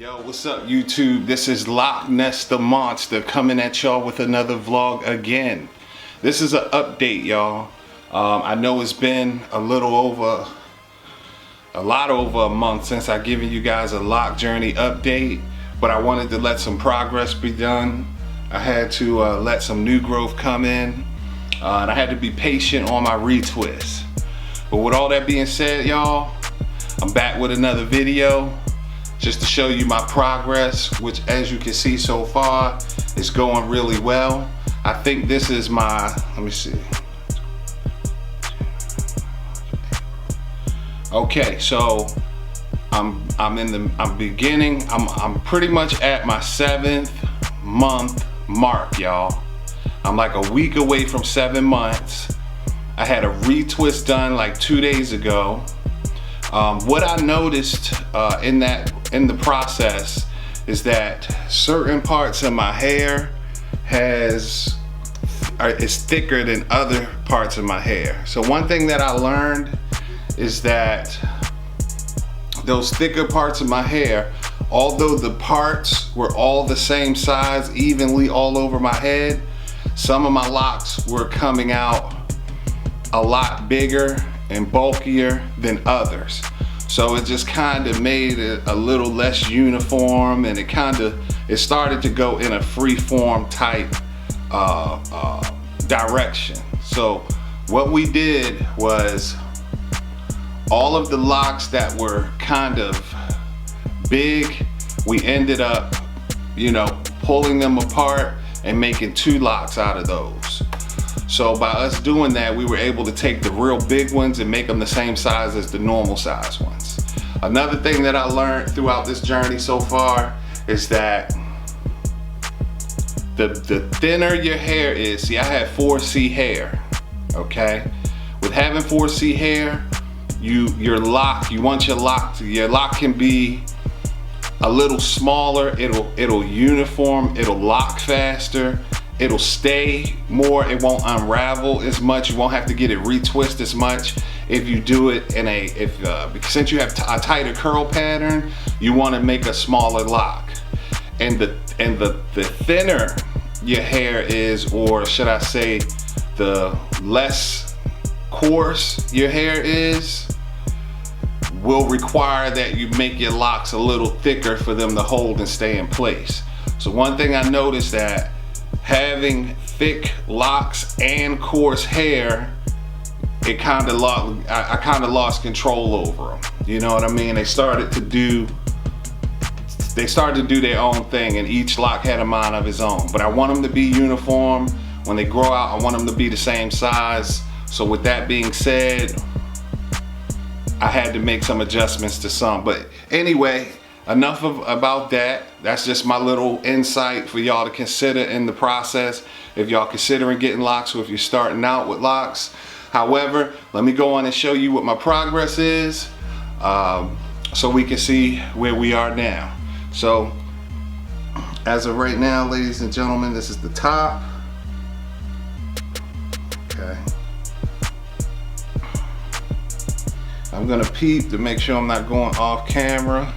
Yo, what's up YouTube? This is Loch Ness the Monster coming at y'all with another vlog again. This is an update, y'all. I know it's been a lot over a month since I've given you guys a lock journey update, but I wanted to let some progress be done. I had to let some new growth come in, and I had to be patient on my retwist. But with all that being said, y'all, I'm back with another video just to show you my progress, which as you can see so far is going really well. I think this is my, let me see. Okay, so I'm pretty much at my 7th month mark, y'all. I'm like a week away from 7 months. I had a retwist done like 2 days ago. What I noticed in the process is that certain parts of my hair is thicker than other parts of my hair. So one thing that I learned is that those thicker parts of my hair, although the parts were all the same size evenly all over my head, some of my locks were coming out a lot bigger and bulkier than others. So it just kind of made it a little less uniform, and it started to go in a free form type direction. So what we did was all of the locks that were kind of big, we ended up, pulling them apart and making 2 locks out of those. So by us doing that, we were able to take the real big ones and make them the same size as the normal size ones. Another thing that I learned throughout this journey so far is that the thinner your hair is, see, I had 4C hair, okay? With having 4C hair, your lock can be a little smaller, it'll uniform, it'll lock faster, it'll stay more, it won't unravel as much, you won't have to get it retwist as much if you do it in since you have a tighter curl pattern, you want to make a smaller lock. And the thinner your hair is, or should I say the less coarse your hair is, will require that you make your locks a little thicker for them to hold and stay in place. So one thing I noticed that having thick locks and coarse hair, I kind of lost control over them. You know what I mean? They started to do their own thing, and each lock had a mind of its own. But I want them to be uniform. When they grow out, I want them to be the same size. So with that being said, I had to make some adjustments to some. But anyway, enough about that. That's just my little insight for y'all to consider in the process if y'all considering getting locks, or if you're starting out with locks. However, let me go on and show you what my progress is, so we can see where we are now. So as of right now, ladies and gentlemen, this is the top. Okay. I'm gonna peep to make sure I'm not going off camera.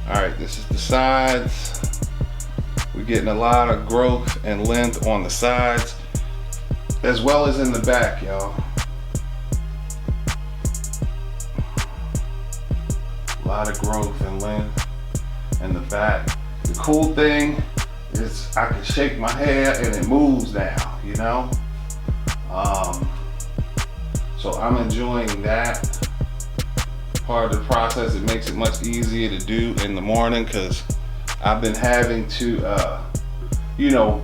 All right, this is the sides. We're getting a lot of growth and length on the sides, as well as in the back, y'all. A lot of growth and length in the back. The cool thing is I can shake my hair and it moves now, so I'm enjoying that part of the process. It makes it much easier to do in the morning, because I've been having to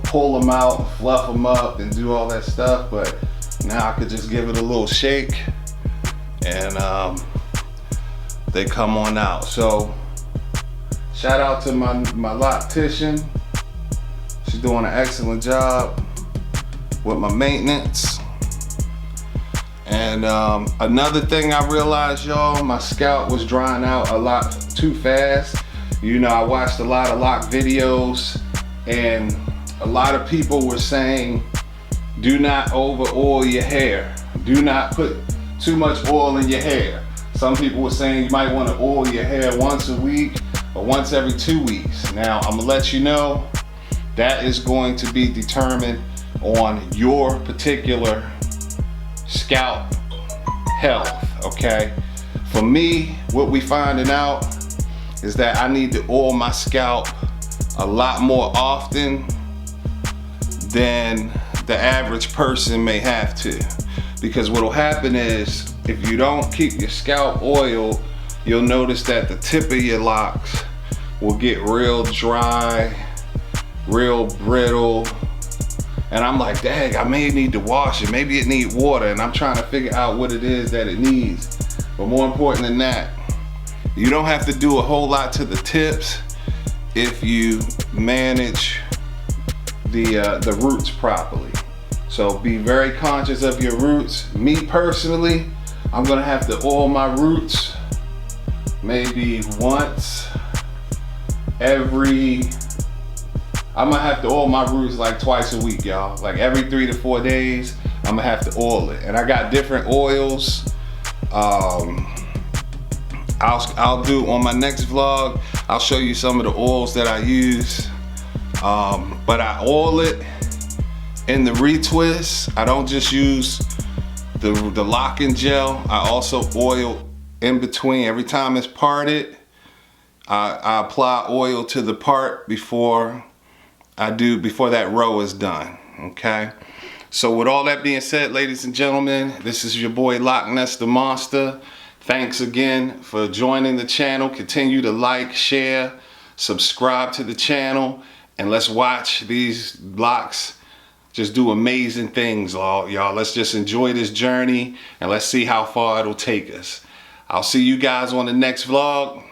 pull them out, fluff them up, and do all that stuff. But now I could just give it a little shake and they come on out. So shout out to my loctician. She's doing an excellent job with my maintenance. And another thing I realized, y'all, my scalp was drying out a lot too fast. I watched a lot of lock videos, and a lot of people were saying, do not over oil your hair. Do not put too much oil in your hair. Some people were saying you might want to oil your hair once a week. or once every 2 weeks. Now, I'm gonna let you know that is going to be determined on your particular scalp health, okay? For me, what we finding out is that I need to oil my scalp a lot more often than the average person may have to. Because what'll happen is, if you don't keep your scalp oiled, you'll notice that the tip of your locks will get real dry, real brittle. And I'm like, dang, I may need to wash it. Maybe it needs water. And I'm trying to figure out what it is that it needs. But more important than that, you don't have to do a whole lot to the tips if you manage the roots properly. So be very conscious of your roots. Me personally, I'm gonna have to oil my roots maybe once every, I'm gonna have to oil my roots like twice a week, y'all. Like every 3 to 4 days, I'm gonna have to oil it. And I got different oils. I'll do on my next vlog, I'll show you some of the oils that I use. But I oil it in the retwist. I don't just use the locking gel. I also oil in between. Every time it's parted, I apply oil to the part before that row is done, okay? So with all that being said, ladies and gentlemen, this is your boy Loch Ness the Monster. Thanks again for joining the channel. Continue to like, share, subscribe to the channel, and let's watch these locks just do amazing things, y'all. Let's just enjoy this journey and let's see how far it'll take us. I'll see you guys on the next vlog.